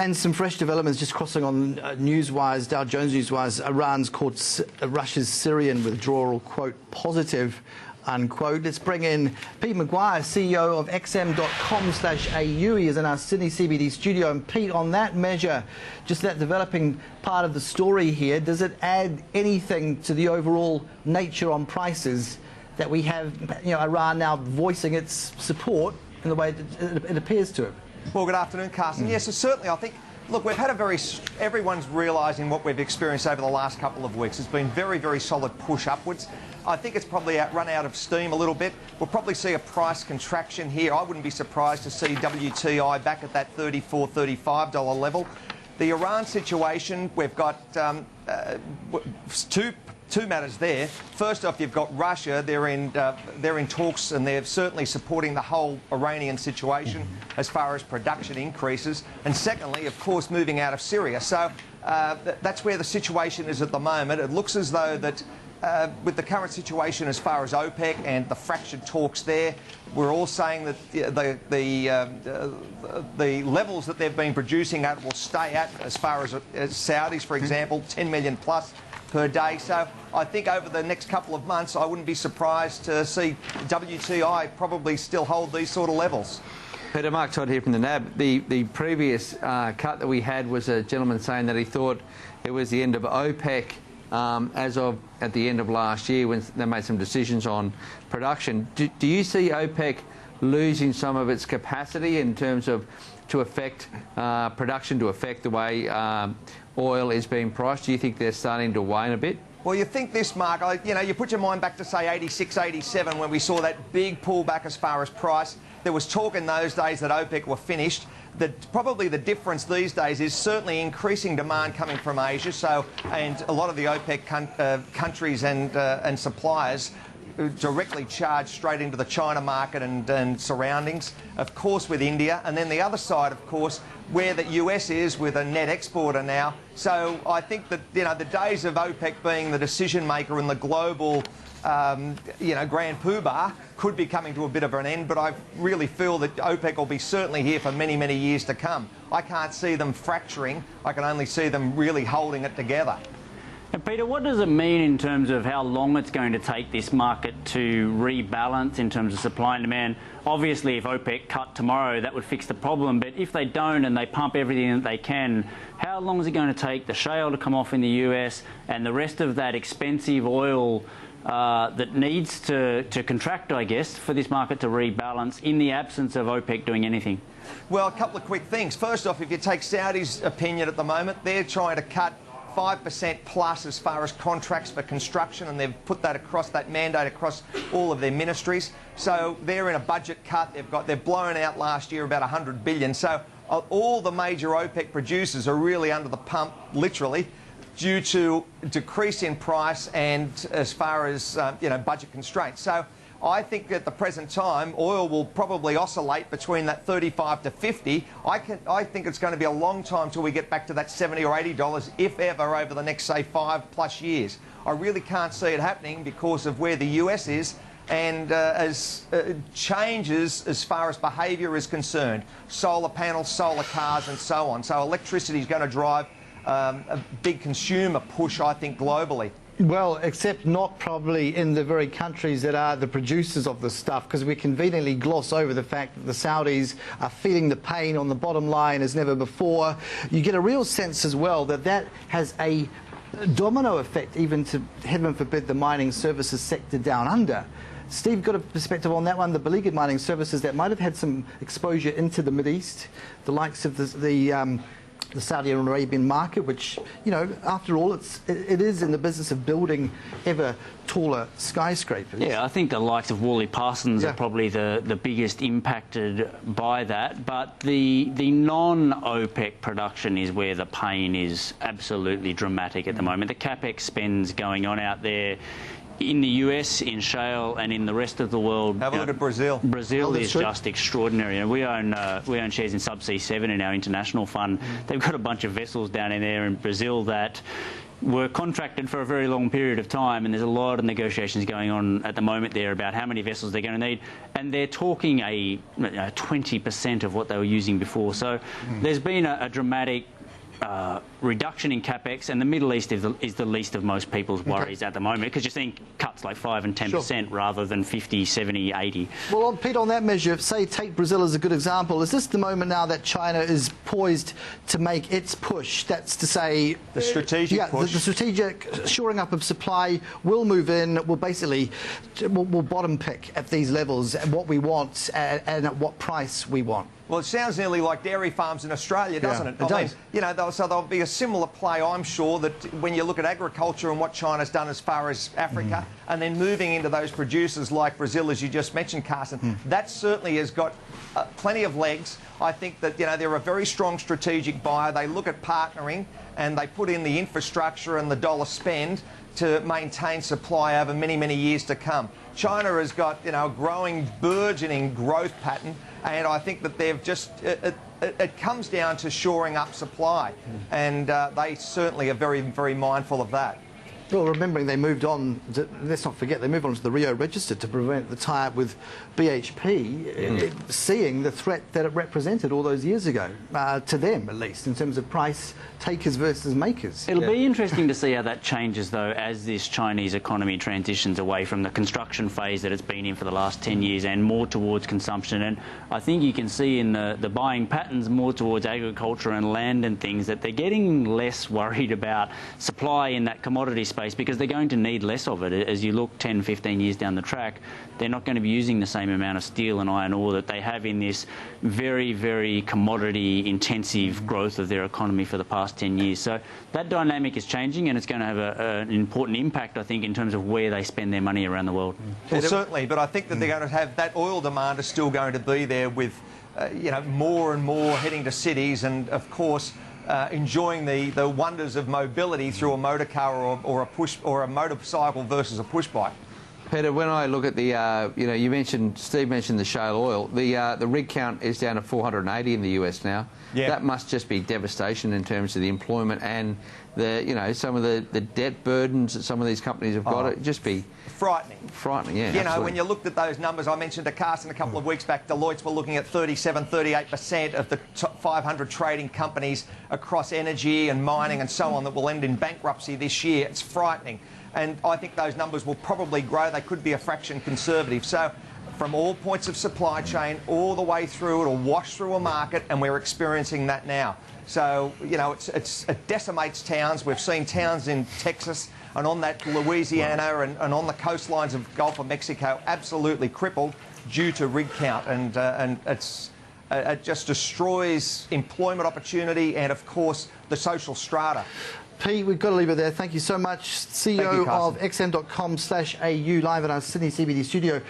And some fresh developments just crossing on Newswise, Dow Jones Newswise. Iran's called Russia's Syrian withdrawal, quote, positive, unquote. Let's bring in Pete McGuire, CEO of xm.com/au. He is in our Sydney CBD studio. And Pete, on that measure, just that developing part of the story here, does it add anything to the overall nature on prices that we have, Iran now voicing its support in the way it appears to have? Well, good afternoon, Carsten. Yes, so certainly I think, look, we've had everyone's realising what we've experienced over the last couple of weeks. It's been very, very solid push upwards. I think it's probably run out of steam a little bit. We'll probably see a price contraction here. I wouldn't be surprised to see WTI back at that $34, $35 level. The Iran situation, we've got two matters there. First off, you've got Russia. They're in talks, and they're certainly supporting the whole Iranian situation as far as production increases. And secondly, of course, moving out of Syria. So that's where the situation is at the moment. It looks as though that with the current situation as far as OPEC and the fractured talks there, we're all saying that the levels that they've been producing at will stay at, as far as Saudis, for example, 10 million plus per day. So I think over the next couple of months, I wouldn't be surprised to see WTI probably still hold these sort of levels. Peter, Mark Todd here from the NAB. The previous cut that we had was a gentleman saying that he thought it was the end of OPEC as of at the end of last year when they made some decisions on production. Do you see OPEC losing some of its capacity in terms of to affect production, to affect the way oil is being priced? Do you think they're starting to wane a bit? Well, you think this, Mark, you put your mind back to, say, 86, 87, when we saw that big pullback as far as price. There was talk in those days that OPEC were finished. Probably the difference these days is certainly increasing demand coming from Asia, and a lot of the OPEC countries and suppliers directly charged straight into the China market and surroundings, of course with India, and then the other side, of course, where the US is with a net exporter now. So I think that the days of OPEC being the decision maker in the global grand poobah could be coming to a bit of an end, but I really feel that OPEC will be certainly here for many, many years to come. I can't see them fracturing. I can only see them really holding it together. And Peter, what does it mean in terms of how long it's going to take this market to rebalance in terms of supply and demand? Obviously, if OPEC cut tomorrow, that would fix the problem. But if they don't and they pump everything that they can, how long is it going to take the shale to come off in the US and the rest of that expensive oil that needs to contract, I guess, for this market to rebalance in the absence of OPEC doing anything? Well, a couple of quick things. First off, if you take Saudi's opinion at the moment, they're trying to cut 5% plus as far as contracts for construction, and they've put that mandate across all of their ministries. So they're in a budget cut. They've blown out last year about 100 billion. So all the major OPEC producers are really under the pump, literally, due to decrease in price and as far as budget constraints. So I think at the present time, oil will probably oscillate between that 35 to 50. I think it's going to be a long time till we get back to that $70 or $80, if ever, over the next, say, 5+ years. I really can't see it happening because of where the US is and as changes as far as behaviour is concerned. Solar panels, solar cars and so on. So electricity is going to drive a big consumer push, I think, globally. Well, except not probably in the very countries that are the producers of the stuff, because we conveniently gloss over the fact that the Saudis are feeling the pain on the bottom line as never before. You get a real sense as well that that has a domino effect even to, heaven forbid, the mining services sector down under. Steve, got a perspective on that one? The beleaguered mining services that might have had some exposure into the Mideast, the likes of the Saudi Arabian market, which, after all, it is in the business of building ever taller skyscrapers. Yeah, I think the likes of Worley Parsons are probably the biggest impacted by that. But the non-OPEC production is where the pain is absolutely dramatic at the moment. The CapEx spends going on out there in the US, in shale, and in the rest of the world. Have a look at Brazil. Brazil is just extraordinary. And we own shares in Subsea 7 in our international fund. They've got a bunch of vessels down in there in Brazil that were contracted for a very long period of time, and there's a lot of negotiations going on at the moment there about how many vessels they're going to need, and they're talking a 20% of what they were using before. So there's been a dramatic reduction in capex, and the Middle East is the least of most people's worries at the moment, because you're seeing cuts like 5 and 10% rather than 50, 70, 80. Well, Pete, on that measure, say take Brazil as a good example. Is this the moment now that China is poised to make its push? That's to say, the strategic push. The strategic shoring up of supply will move in. Will basically will bottom pick at these levels what we want and at what price we want. Well, it sounds nearly like dairy farms in Australia, doesn't it? It does. You know, so there'll be a similar play, I'm sure, that when you look at agriculture and what China's done as far as Africa, and then moving into those producers like Brazil, as you just mentioned, Carson, that certainly has got plenty of legs. I think that, you know, they're a very strong strategic buyer. They look at partnering, and they put in the infrastructure and the dollar spend to maintain supply over many, many years to come. China has got, you know, a growing, burgeoning growth pattern, and I think that they've just, it comes down to shoring up supply, and they certainly are very, very mindful of that. Well, remembering they moved on, let's not forget, they moved on to the Rio Register to prevent the tie-up with BHP, seeing the threat that it represented all those years ago, to them at least, in terms of price takers versus makers. It'll be interesting to see how that changes, though, as this Chinese economy transitions away from the construction phase that it's been in for the last 10 years and more towards consumption. And I think you can see in the buying patterns more towards agriculture and land and things that they're getting less worried about supply in that commodity space, because they're going to need less of it. As you look 10, 15 years down the track, they're not going to be using the same amount of steel and iron ore that they have in this very, very commodity-intensive growth of their economy for the past 10 years. So that dynamic is changing, and it's going to have an important impact, I think, in terms of where they spend their money around the world. Well, certainly, but I think that they're going to have that oil demand is still going to be there with, you know, more and more heading to cities, and of course, enjoying the wonders of mobility through a motor car or a motorcycle versus a push bike. Peter, when I look at the, you know, Steve mentioned the shale oil. The rig count is down to 480 in the US now. Yeah. That must just be devastation in terms of the employment and the, you know, some of the debt burdens that some of these companies have got. It'd just be frightening. Frightening, yeah. You know, when you looked at those numbers, I mentioned to Carson a couple of weeks back, Deloitte's were looking at 37, 38% of the top 500 trading companies across energy and mining and so on that will end in bankruptcy this year. It's frightening. And I think those numbers will probably grow. They could be a fraction conservative. So from all points of supply chain, all the way through, it'll wash through a market, and we're experiencing that now. So, you know, it decimates towns. We've seen towns in Texas and on that Louisiana and on the coastlines of Gulf of Mexico absolutely crippled due to rig count. And it just destroys employment opportunity and, of course, the social strata. Pete, we've got to leave it there. Thank you so much. CEO of xn.com/au, live in our Sydney CBD studio.